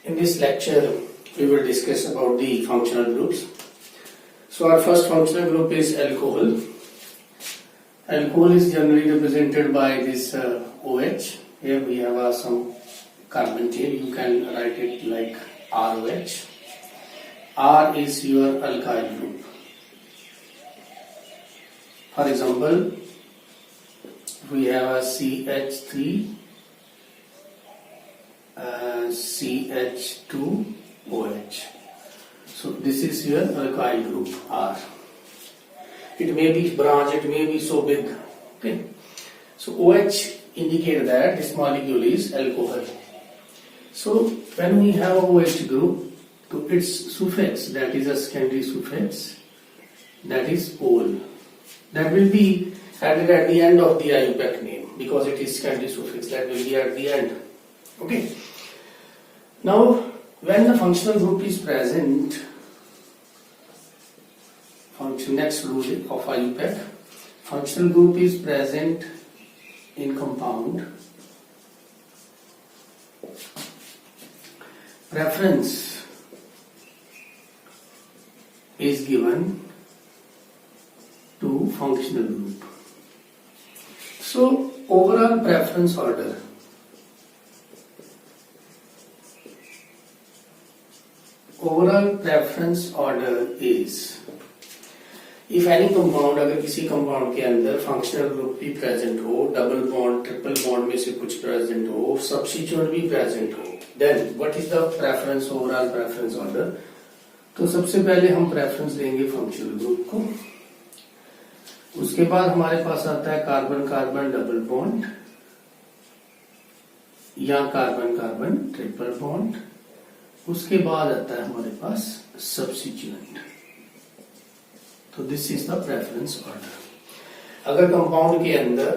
In this lecture, we will discuss about the functional groups. So our first functional group is alcohol. Alcohol is generally represented by this OH. Here we have some carbon chain. You can write it like ROH. R is your alkyl group. For example, we have a CH3, CH2OH. So this is your alkyl group R. It may be branch, it may be so big. Okay. So OH indicate that this molecule is alcohol. So when we have a OH group, to its suffix, that is a secondary suffix, that is ol. That will be added at the end of the IUPAC name because it is secondary suffix. That will be at the end. Okay. Now, when the functional group is present, next rule of IUPAC, functional group is present in compound, preference is given to functional group. So, overall preference order. Overall preference order is, if any compound, अगर किसी compound के अंदर functional group भी present हो, double bond triple bond में से कुछ present हो, सब्स्टिट्यूएंट भी प्रेजेंट हो, then what is the preference, overall preference order. तो सबसे पहले हम प्रेफरेंस देंगे फंक्शनल ग्रुप को. उसके बाद हमारे पास आता है कार्बन कार्बन डबल बॉन्ड या कार्बन कार्बन ट्रिपल बॉन्ड. उसके बाद आता है हमारे पास सब्स्टिट्यूएंट. तो this is the preference order. अगर कंपाउंड के अंदर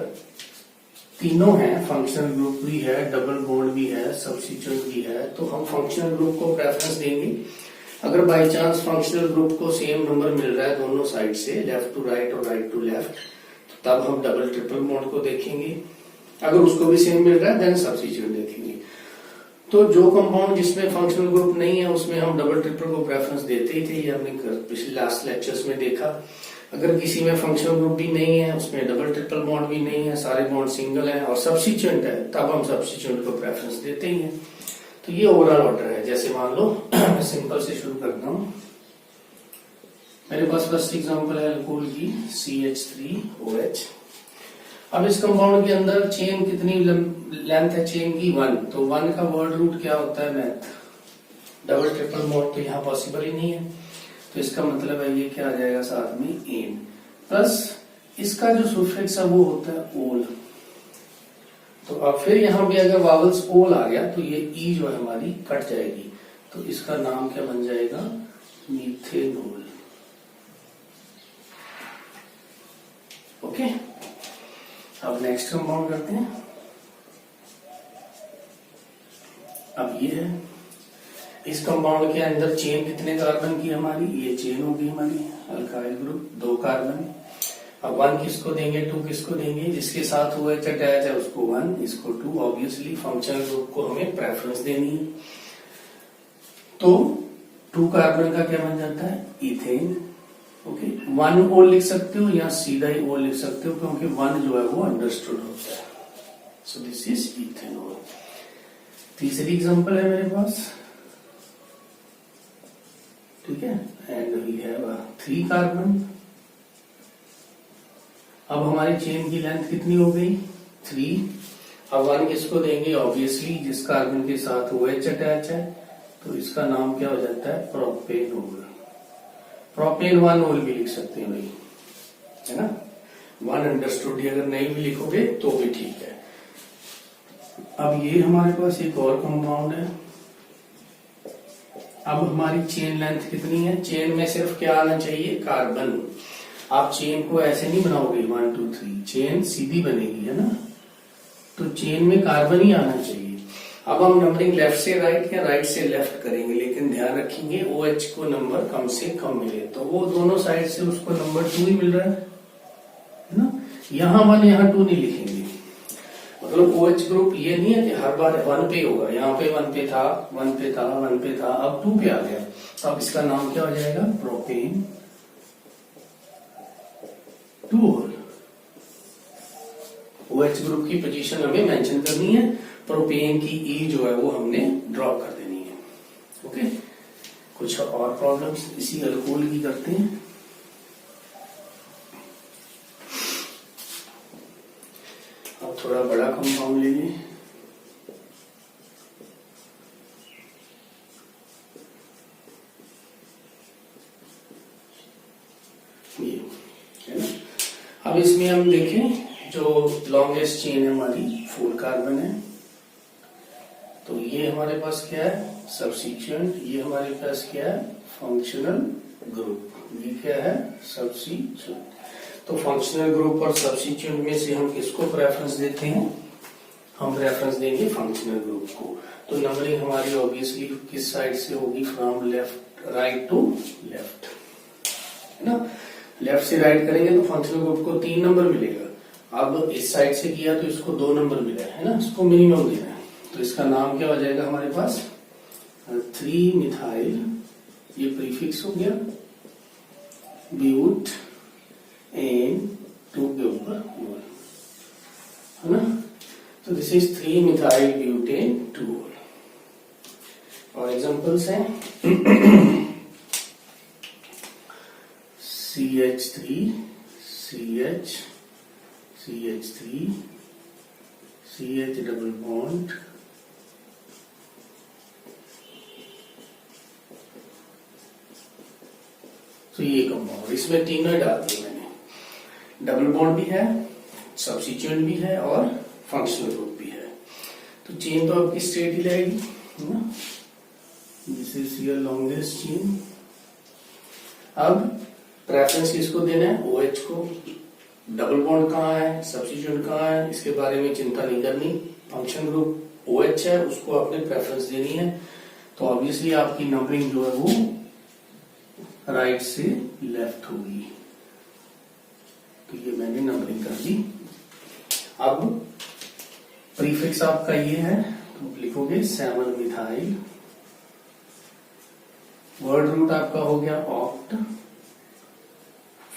तीनों हैं, फंक्शनल ग्रुप भी है, डबल बॉन्ड भी है, सब्स्टिट्यूएंट भी है, तो हम फंक्शनल ग्रुप को प्रेफरेंस देंगे. अगर बाय चांस फंक्शनल ग्रुप को सेम नंबर मिल रहा है दोनों साइड से, लेफ्ट टू राइट और राइट टू लेफ्ट, तो तब हम डबल ट्रिपल बॉन्ड को देखेंगे. अगर उसको भी सेम मिल रहा है देन सब्स्टिट्यूएंट देखेंगे. तो जो कंपाउंड जिसमें फंक्शनल ग्रुप नहीं है उसमें हम डबल ट्रिपल को प्रेफरेंस देते ही थे, ये हमने पिछले लास्ट लेक्चर्स में देखा. अगर किसी में फंक्शनल ग्रुप भी नहीं है, उसमें डबल ट्रिपल बॉन्ड भी नहीं है, सारे बॉन्ड सिंगल है और सब्स्टिट्यूएंट है, तब हम सब्स्टिट्यूएंट को प्रेफरेंस देते ही हैं. तो ये ओवरऑल ऑर्डर है. जैसे मान लो मैं सिंपल से शुरू करता हूं. मेरे पास फर्स्ट एग्जांपल है अल्कोहल की CH3OH. अब इस कंपाउंड के अंदर चेन कितनी लेंथ है चेन की 1. तो 1 का वर्ड रूट क्या होता है मैथ. डबल ट्रिपल बॉन्ड तो यहाँ पॉसिबल ही नहीं है, तो इसका मतलब है ये क्या आ जाएगा साथ में एन प्लस इसका जो सुफिक्स है वो होता है ओल. तो अब फिर यहाँ भी अगर वावल्स ओल आ गया तो ये ई जो है हमारी कट जाएगी, तो इसका नाम क्या बन जाएगा मीथेनॉल. ओके. अब नेक्स्ट कंपाउंड करते हैं. अब ये है, इस कंपाउंड के अंदर चेन कितने कार्बन की हमारी, ये चेन होगी हमारी अल्काइल ग्रुप 2 कार्बन. अब 1 किसको देंगे, 2 किसको देंगे, जिसके साथ OH अटैच है उसको 1, इसको 2. ऑब्वियसली फंक्शनल ग्रुप को हमें प्रेफरेंस देनी है. तो 2 कार्बन का क्या बन जाता है इथेन. ओके. 1 ओल लिख सकते हो या सीधा ही ओल लिख सकते हो क्योंकि 1 जो है वो अंडरस्टूड होता है. So this is ethanol. तीसरी एग्जांपल है मेरे पास. ठीक है. And we have 3 carbon. अब हमारी चेन की लेंथ कितनी हो गई 3. अब 1 किसको देंगे, ऑब्वियसली जिस कार्बन के साथ OH अटैच है, तो इसका नाम क्या हो जाता है प्रोपेनॉल. प्रोपेन 1 ओल भी लिख सकते हैं भाई, है ना. 1 अंडरस्टूड अगर नहीं भी लिखोगे तो भी ठीक है. अब ये हमारे पास एक और कंपाउंड है. अब हमारी चेन लेंथ कितनी है, चेन में सिर्फ क्या आना चाहिए कार्बन. आप चेन को ऐसे नहीं बनाओगे 1 2 3, चेन सीधी बनेगी, है ना. तो चेन में कार्बन ही आना चाहिए. अब हम नंबरिंग लेफ्ट से राइट या राइट से लेफ्ट करेंगे, लेकिन ध्यान रखेंगे OH को नंबर कम से कम मिले. तो वो दोनों साइड से उसको नंबर 2 ही मिल रहा है ना. यहाँ 1 यहाँ 2 नहीं लिखेंगे. मतलब OH ग्रुप ये नहीं है कि हर बार 1 पे होगा, यहाँ पे 1 पे था, 1 पे था, 1 पे था, अब 2 पे आ गया, तो अब इसका नाम क्या हो जाएगा, प्रोपेन 2 होल। OH ग्रुप की पोजीशन हमें मेंशन करनी है, प्रोपेन की ई जो है वो हमने ड्रॉप कर देनी है। ओके, कुछ और प्रॉब्लम्स इसी अल्कोहल की करते हैं। अब थोड़ा बड़ा कंपाउंड ले लें, ये है ना। अब इसमें हम देखें जो लॉन्गेस्ट चेन है हमारी 4 कार्बन है, तो ये हमारे पास क्या है, सब्स्टिट्यूएंट, ये हमारे पास क्या है, फंक्शनल ग्रुप, ये क्या है, सब्स्टिट्यूएंट। तो फंक्शनल ग्रुप और सब्स्टिट्यूएंट में से हम किसको प्रेफरेंस देते हैं, हम प्रेफरेंस देंगे फंक्शनल ग्रुप को। तो नंबरिंग हमारी ऑब्वियसली किस साइड से होगी, from left right to left, है ना। लेफ्ट से राइट करेंगे तो फंक्शनल ग्रुप को 3 नंबर मिलेगा, अब इस साइड से किया तो इसको 2 नंबर मिला है ना, इसको मिनिमम देना है। तो इसका नाम क्या हो जाएगा हमारे पास, 3 मिथाइल, ये प्रीफिक्स हो गया, ब्यूट एन 2 के ऊपर 1, है ना। तो दिस इज 3 मिथाइल ब्यूटेन 2 और एग्जांपल्स हैं CH3 CH CH3 CH double bond, तो ये कंपाउंड, इसमें तीनों ही डाल दिए मैंने, डबल बॉन्ड भी है, सब्स्टिट्यूएंट भी है और फंक्शनल ग्रुप भी है। तो चेन तो आपकी स्ट्रेट ही रहेगी, है ना। This is your longest chain. अब प्रेफरेंस किसको देना है, OH को। डबल बॉन्ड कहाँ है, सब्स्टिट्यूएंट कहाँ है, इसके बारे में चिंता नहीं करनी, फंक्शन ग्रुप OH है, उसको आपने प्रेफरेंस देनी है। तो ऑब्वियसली आपकी नंबरिंग जो है वो राइट से लेफ्ट होगी, तो ये मैंने नंबरिंग कर दी। अब प्रीफिक्स आपका ये है, तो लिखोगे 7 मिथाइल, वर्ड रूट आपका हो गया ऑक्ट,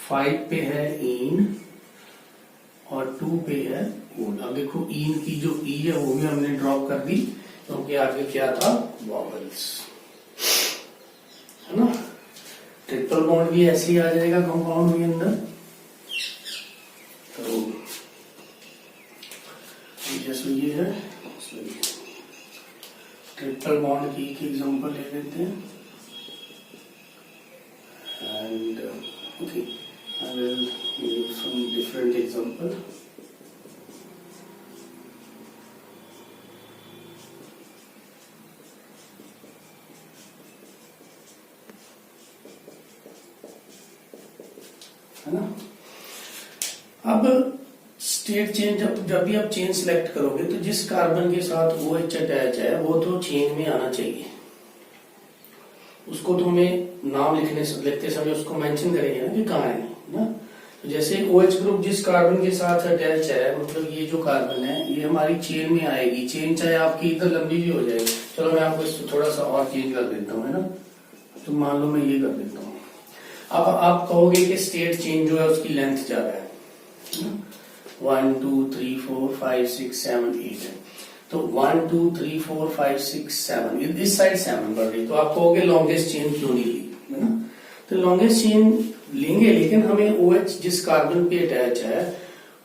5 पे है इन और 2 पे है ओन। अब देखो इन की जो ई है वो भी हमने ड्रॉप कर दी, क्योंकि आगे क्या था, वॉवल्स, है ना। ट्रिपल बॉन्ड भी ऐसे ही आ जाएगा कंपाउंड के अंदर। तो जैसे ये है, ट्रिपल बॉन्ड की एक एग्जांपल ले लेते हैं, and okay I will give some different example. है ना। अब स्टेट चेंज, जब भी आप चेन सिलेक्ट करोगे तो जिस कार्बन के साथ OH अटैच है वो तो चेन में आना चाहिए, उसको तो हमें नाम लिखते समय उसको मेंशन करेंगे ना कि कहाँ है ना। तो जैसे OH ग्रुप जिस कार्बन के साथ अटैच है, मतलब ये जो कार्बन है ये हमारी चेन में आएगी, चेन चाहे आपकी इधर लंबी भी हो जाएगी। चलो मैं आपको इसको थोड़ा सा और चेंज कर देता हूँ, है ना। तो मान लो मैं ये कर देता हूँ, अब आप कहोगे कि स्टेट चेंज जो है उसकी लेंथ ज्यादा है, 1 2 3 4 5 6 7 8 है। तो 1 2 3 4 5 6 7, इस साइड 7 बढ़ रही, तो आप कहोगे लॉन्गेस्ट चेन क्यों नहीं ली, है ना। तो लॉन्गेस्ट चेन लेंगे, लेकिन हमें OH जिस कार्बन पे अटैच है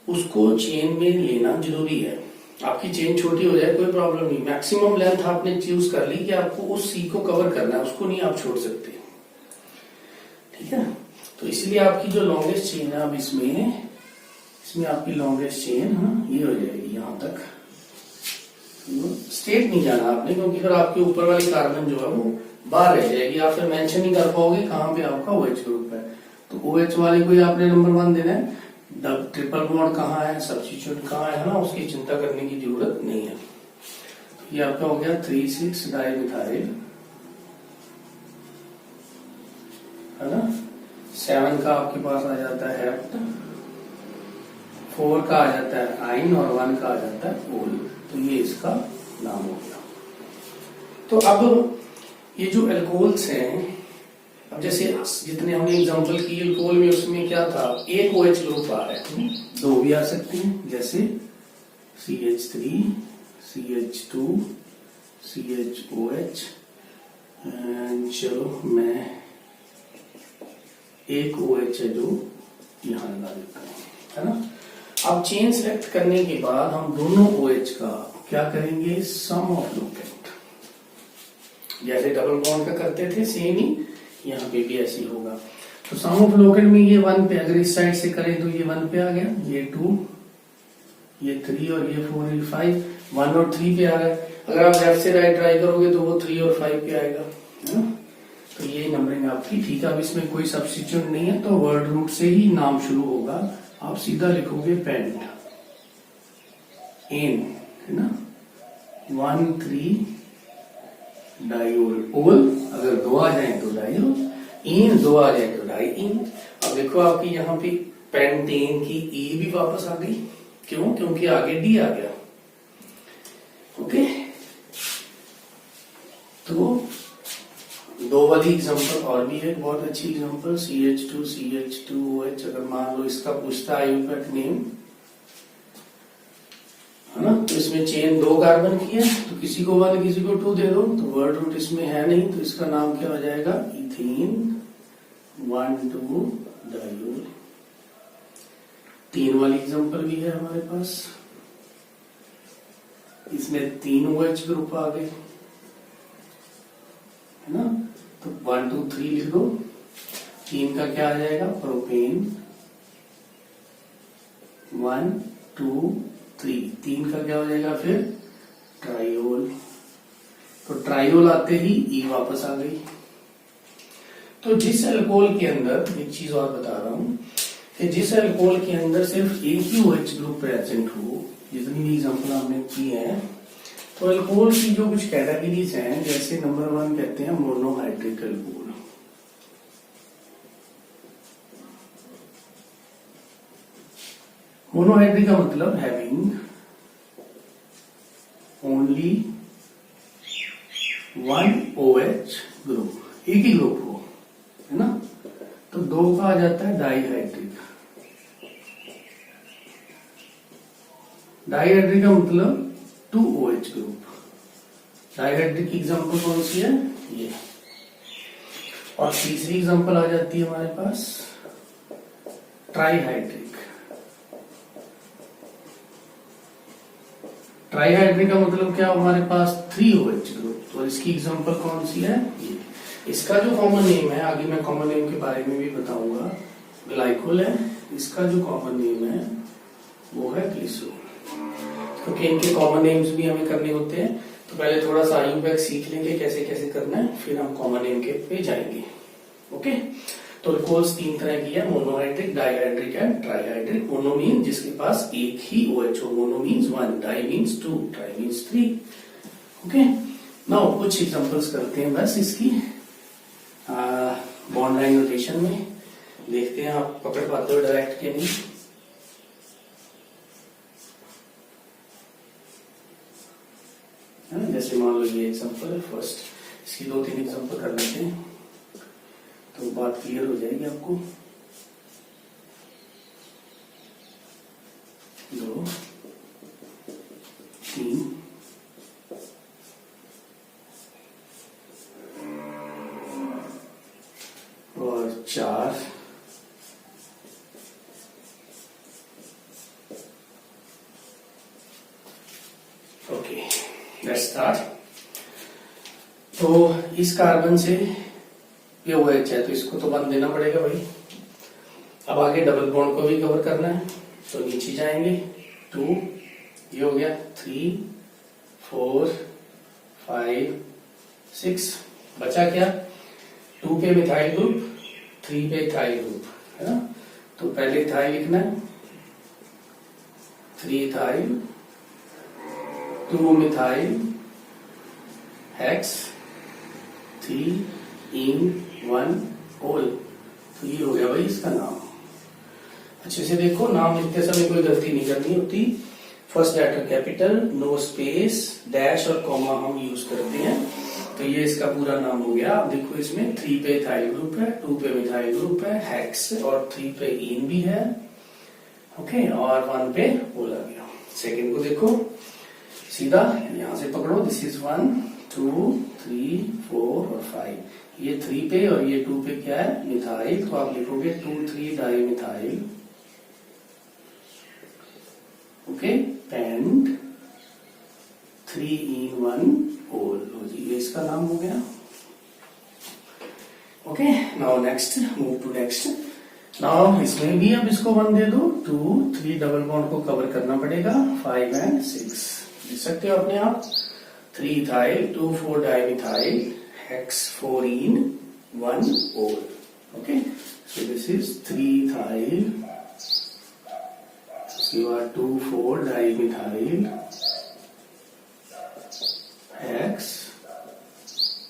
उसको चेन में लेना जरूरी है। आपकी चेन छोटी हो जाए कोई प्रॉब्लम नहीं, मैक्सिमम लेंथ आपने चूज कर ली कि आपको उस C को कवर करना है, उसको नहीं आप छोड़ सकते, ठीक है। तो इसलिए आपकी जो लॉन्गेस्ट चेन है, अब इसमें आपकी लॉन्गेस्ट चेन ये हो जाएगी यहां तक। स्टेट नहीं जाना आपने, क्योंकि फिर आपके ऊपर वाली कार्बन जो है वो बाहर रह जाएगी, आप फिर मेंशन नहीं कर पाओगे कहाँ पे आपका OH ग्रुप है। तो OH वाले को ही आपने नंबर 1 देना है, ट्रिपल बॉन्ड कहाँ है, सब्स्टिट्यूएंट कहाँ है ना, उसकी चिंता करने की जरूरत नहीं है। तो ये आपका हो गया 3,6 डाइमिथाइल, है ना। 7 का आपके पास आ जाता है हेप्ट, 4 का आ जाता है आइन और 1 का आ जाता है ओल, तो ये इसका नाम हो गया। तो अब ये जो एल्कोहल्स हैं, अब जैसे जितने हमने एग्जांपल किए एल्कोहल में, उसमें क्या था, एक OH ग्रुप आ रहा है, दो भी आ सकते हैं, जैसे CH3, CH2, CHOH। चलो मैं एक OH है जो यहां लगा देता हूं, है ना। अब चेन सेलेक्ट करने के बाद हम दोनों OH का क्या करेंगे, सम ऑफ लोकेंट, जैसे डबल बॉन्ड का करते थे सेम ही यहाँ पे भी ऐसे ही होगा। तो सम ऑफ लोकेंट में ये 1 पे, अगर इस साइड से करें तो ये 1 पे आ गया, ये 2, ये 3 और ये 4, ये 5, 1 और 3 पे आ गया। अगर आप लेफ्ट से राइट ट्राई करोगे तो वो 3 और 5 पे आएगा, है ना। तो ये नंबरिंग आपकी ठीक है। अब इसमें कोई सब्स्टिट्यूट नहीं है, तो वर्ड रूट से ही नाम शुरू होगा। आप सीधा लिखोगे पेंट, एन, है ना, 1 3 डाइओल, ओल अगर 2 आ जाए तो डाइओल, इन 2 आ जाए तो डाई इन। अब देखो आपकी यहाँ पे पेंटेन की ई भी वापस आ गई, क्यों, क्योंकि आगे डी आ गया। ओके, तो 2 वाली एग्जांपल और भी है, बहुत अच्छी एग्जांपल, CH2 CH2OH। अगर मान लो इसका पूछता है आयुपैक नेम, है ना, तो इसमें चेन 2 कार्बन की है, तो किसी को 1 किसी को 2 दे दो, तो वर्ड रूट इसमें है नहीं, तो इसका नाम क्या हो जाएगा, इथेन 1 2 डाइओल। 3 वाली एग्जांपल भी है हमारे पास, इसमें 3 OH ग्रुप आ गए, है ना, तो 1 2 3 लिख दो। 3 का क्या आ जाएगा, प्रोपेन 1 2 3, 3 का क्या हो जाएगा फिर, ट्राइओल। तो ट्राइओल आते ही ई वापस आ गई। तो जिस अल्कोहल के अंदर, एक चीज और बता रहा हूं, कि जिस अल्कोहल के अंदर सिर्फ एक ही OH ग्रुप प्रेजेंट हो, जितनी भी एग्जांपल आपने की है, तो अल्कोहल की जो कुछ कैटेगरीज हैं, जैसे नंबर 1 कहते हैं मोनोहाइड्रिक अल्कोहल। मोनोहाइड्रिक का मतलब हैविंग ओनली 1 OH ग्रुप, एक ही ग्रुप हो, है ना। तो 2 का आ जाता है डाईहाइड्रिक। डाईहाइड्रिक का मतलब 2 OH ग्रुप। डाईहाइड्रिक की एग्जांपल कौन सी है, ये। और तीसरी एग्जांपल आ जाती है हमारे पास ट्राईहाइड्रिक। ट्राईहाइड्रिक का मतलब क्या, हमारे पास 3 OH ग्रुप। तो इसकी एग्जांपल कौन सी है, ये। इसका जो कॉमन नेम है, आगे मैं कॉमन नेम के बारे में भी बताऊंगा, ग्लाइकोल है। इसका जो कॉमन नेम है वो है ग्लिसरॉल। क्योंकि इनके कॉमन नेम्स भी हमें करने होते हैं, तो पहले थोड़ा सा आयुपैक सीख लेंगे कैसे कैसे करना है, फिर हम कॉमन नेम के पे जाएंगे। ओके, तो अल्कोहल्स 3 तरह की है, monohydric, dihydric and trihydric. Mono mean जिसके पास एक ही OH हो, mono means 1, di means 2, tri means 3। Okay, now कुछ एग्जांपल्स करते हैं बस इसकी बॉन्ड लाइन नोटेशन में। देखते हैं आप पकड़ पाते हो डायरेक्ट के नहीं। जैसे मान लो ये एग्जांपल है फर्स्ट, इसकी 2-3 एग्जांपल कर लेते हैं तो बात क्लियर हो जाएगी आपको। 2 3 और 4 ओके, लेट्स स्टार्ट। तो इस कार्बन से ये OH है, तो इसको तो बंद देना पड़ेगा भाई। अब आगे डबल बॉन्ड को भी कवर करना है, तो नीचे जाएंगे 2, ये हो गया 3 4 5 6, बचा क्या, 2 पे मिथाइल ग्रुप, 3 पे इथाइल ग्रुप, है ना। तो पहले इथाइल लिखना है, 3 इथाइल, 2 मिथाइल हेक्स, 3 इन 1 ओल। तो ये हो गया भाई इसका नाम। अच्छे से देखो, नाम लिखते समय कोई गलती नहीं करनी होती। First letter capital, no space, dash और कॉमा हम यूज करते हैं। तो ये इसका पूरा नाम हो गया। देखो इसमें 3 पे इथाइल ग्रुप है, 2 पे मिथाइल ग्रुप है, हेक्स, और 3 पे इन भी है, ओके, और 1 पे ओल आ गया। सेकेंड को देखो, सीधा यहां से पकड़ो, दिस इज 1 2 3 4 और 5। ये 3 पे और ये 2 पे क्या है, मिथाइल, तो आप लिखोगे 2,3 di methyl, okay, and 3 in 1 ol. ये इसका नाम हो गया, okay. Now next, move to next. Now इसमें भी अब इसको 1 दे दो, 2 3 डबल बॉन्ड को कवर करना पड़ेगा, 5 and 6 लिख सकते हो अपने आप। 3 इथाइल, 2 4 डाइमिथाइल, हेक्स 4 in 1 ओल, okay. So this is 3 ethyl, उसके बाद 2 4 डाइमिथाइल, हेक्स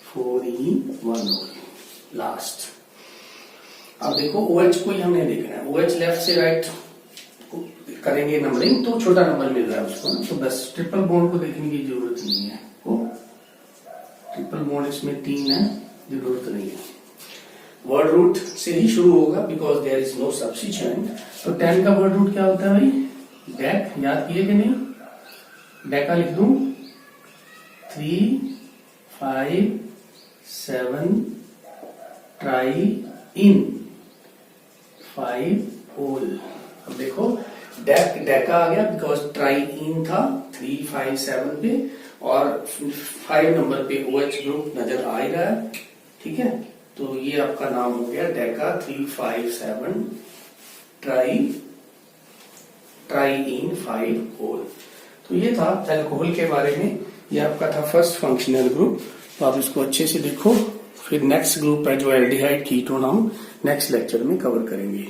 4 in 1 ओल, लास्ट। अब देखो OH को ही हमने देखना है। OH लेफ्ट से राइट करेंगे नंबरिंग, तो छोटा नंबर मिल रहा है उसको ना, तो बस ट्रिपल बॉन्ड को देखने की जरूरत नहीं है। वो ट्रिपल बॉन्ड इसमें 3 है, जरूरत नहीं है। वर्ड रूट से ही शुरू होगा because there is no substituent. तो 10 का वर्ड रूट क्या होता है भाई, डेक, याद किए कि नहीं? डेका लिख दूं, 3 5 7 ट्राई इन 5 ओल। अब देखो डेका आ गया बिकॉज ट्राई इन था 3 5 7 पे, और 5 नंबर पे OH ग्रुप नजर आ ही रहा है, ठीक है। तो ये आपका नाम हो गया डेका 3 5 7 ट्राई इन 5 ओल। तो ये था अल्कोहल के बारे में, ये आपका था फर्स्ट फंक्शनल ग्रुप। तो आप इसको अच्छे से देखो, फिर नेक्स्ट ग्रुप है जो एल्डिहाइड कीटोन हम नेक्स्ट लेक्चर में कवर करेंगे।